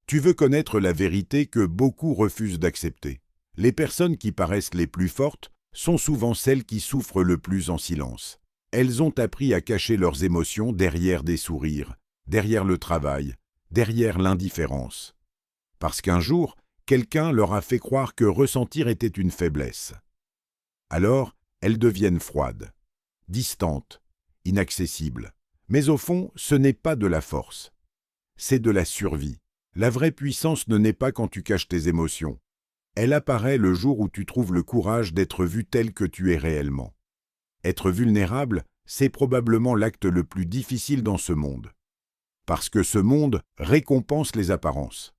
Tu veux connaître la vérité que beaucoup refusent d'accepter. Les personnes qui paraissent les plus fortes sont souvent celles qui souffrent le plus en silence. Elles ont appris à cacher leurs émotions derrière des sourires, derrière le travail, derrière l'indifférence. Parce qu'un jour, quelqu'un leur a fait croire que ressentir était une faiblesse. Alors, elles deviennent froides, distantes, inaccessibles. Mais au fond, ce n'est pas de la force. C'est de la survie. La vraie puissance ne naît pas quand tu caches tes émotions. Elle apparaît le jour où tu trouves le courage d'être vu tel que tu es réellement. Être vulnérable, c'est probablement l'acte le plus difficile dans ce monde. Parce que ce monde récompense les apparences.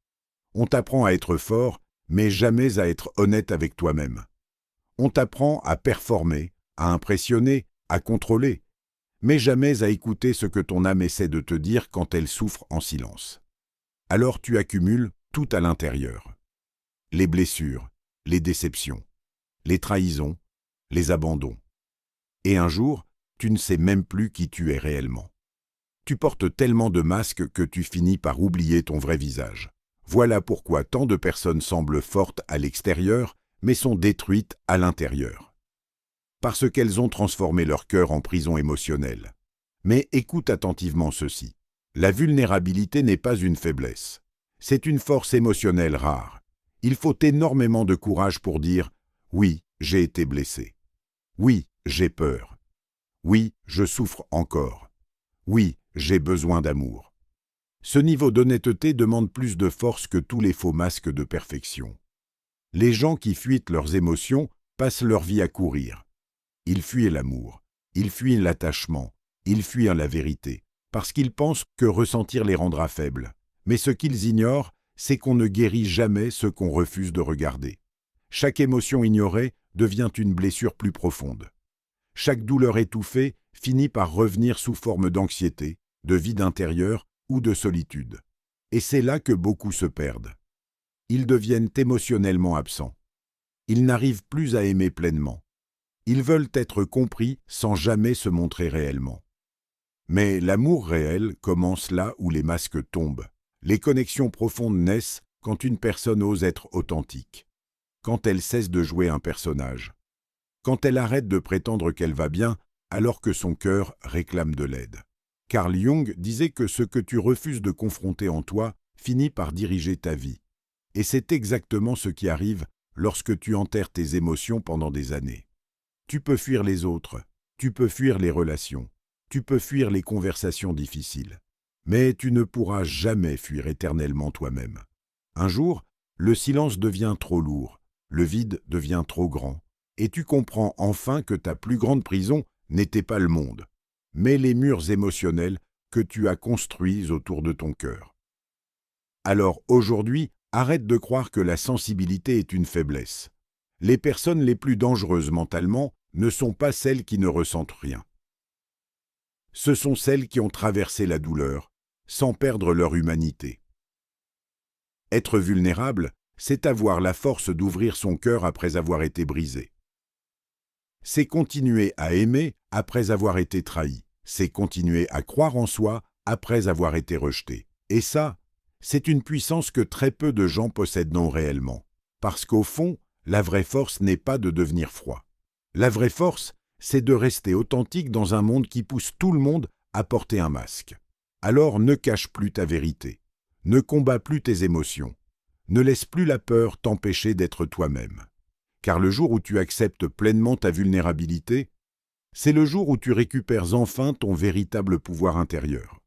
On t'apprend à être fort, mais jamais à être honnête avec toi-même. On t'apprend à performer, à impressionner, à contrôler, mais jamais à écouter ce que ton âme essaie de te dire quand elle souffre en silence. Alors tu accumules tout à l'intérieur. Les blessures, les déceptions, les trahisons, les abandons. Et un jour, tu ne sais même plus qui tu es réellement. Tu portes tellement de masques que tu finis par oublier ton vrai visage. Voilà pourquoi tant de personnes semblent fortes à l'extérieur, mais sont détruites à l'intérieur. Parce qu'elles ont transformé leur cœur en prison émotionnelle. Mais écoute attentivement ceci. La vulnérabilité n'est pas une faiblesse. C'est une force émotionnelle rare. Il faut énormément de courage pour dire « Oui, j'ai été blessé. Oui, j'ai peur. Oui, je souffre encore. Oui, j'ai besoin d'amour. » Ce niveau d'honnêteté demande plus de force que tous les faux masques de perfection. Les gens qui fuient leurs émotions passent leur vie à courir. Ils fuient l'amour, ils fuient l'attachement, ils fuient la vérité, parce qu'ils pensent que ressentir les rendra faibles. Mais ce qu'ils ignorent, c'est qu'on ne guérit jamais ce qu'on refuse de regarder. Chaque émotion ignorée devient une blessure plus profonde. Chaque douleur étouffée finit par revenir sous forme d'anxiété, de vide intérieur ou de solitude. Et c'est là que beaucoup se perdent. Ils deviennent émotionnellement absents. Ils n'arrivent plus à aimer pleinement. Ils veulent être compris sans jamais se montrer réellement. Mais l'amour réel commence là où les masques tombent. Les connexions profondes naissent quand une personne ose être authentique, quand elle cesse de jouer un personnage, quand elle arrête de prétendre qu'elle va bien alors que son cœur réclame de l'aide. Carl Jung disait que ce que tu refuses de confronter en toi finit par diriger ta vie. Et c'est exactement ce qui arrive lorsque tu enterres tes émotions pendant des années. Tu peux fuir les autres, tu peux fuir les relations, tu peux fuir les conversations difficiles. Mais tu ne pourras jamais fuir éternellement toi-même. Un jour, le silence devient trop lourd, le vide devient trop grand, et tu comprends enfin que ta plus grande prison n'était pas le monde, mais les murs émotionnels que tu as construits autour de ton cœur. Alors aujourd'hui, arrête de croire que la sensibilité est une faiblesse. Les personnes les plus dangereuses mentalement ne sont pas celles qui ne ressentent rien. Ce sont celles qui ont traversé la douleur, sans perdre leur humanité. Être vulnérable, c'est avoir la force d'ouvrir son cœur après avoir été brisé. C'est continuer à aimer après avoir été trahi. C'est continuer à croire en soi après avoir été rejeté. Et ça, c'est une puissance que très peu de gens possèdent non réellement. Parce qu'au fond, la vraie force n'est pas de devenir froid. La vraie force, c'est de rester authentique dans un monde qui pousse tout le monde à porter un masque. Alors ne cache plus ta vérité. Ne combats plus tes émotions. Ne laisse plus la peur t'empêcher d'être toi-même. Car le jour où tu acceptes pleinement ta vulnérabilité, c'est le jour où tu récupères enfin ton véritable pouvoir intérieur.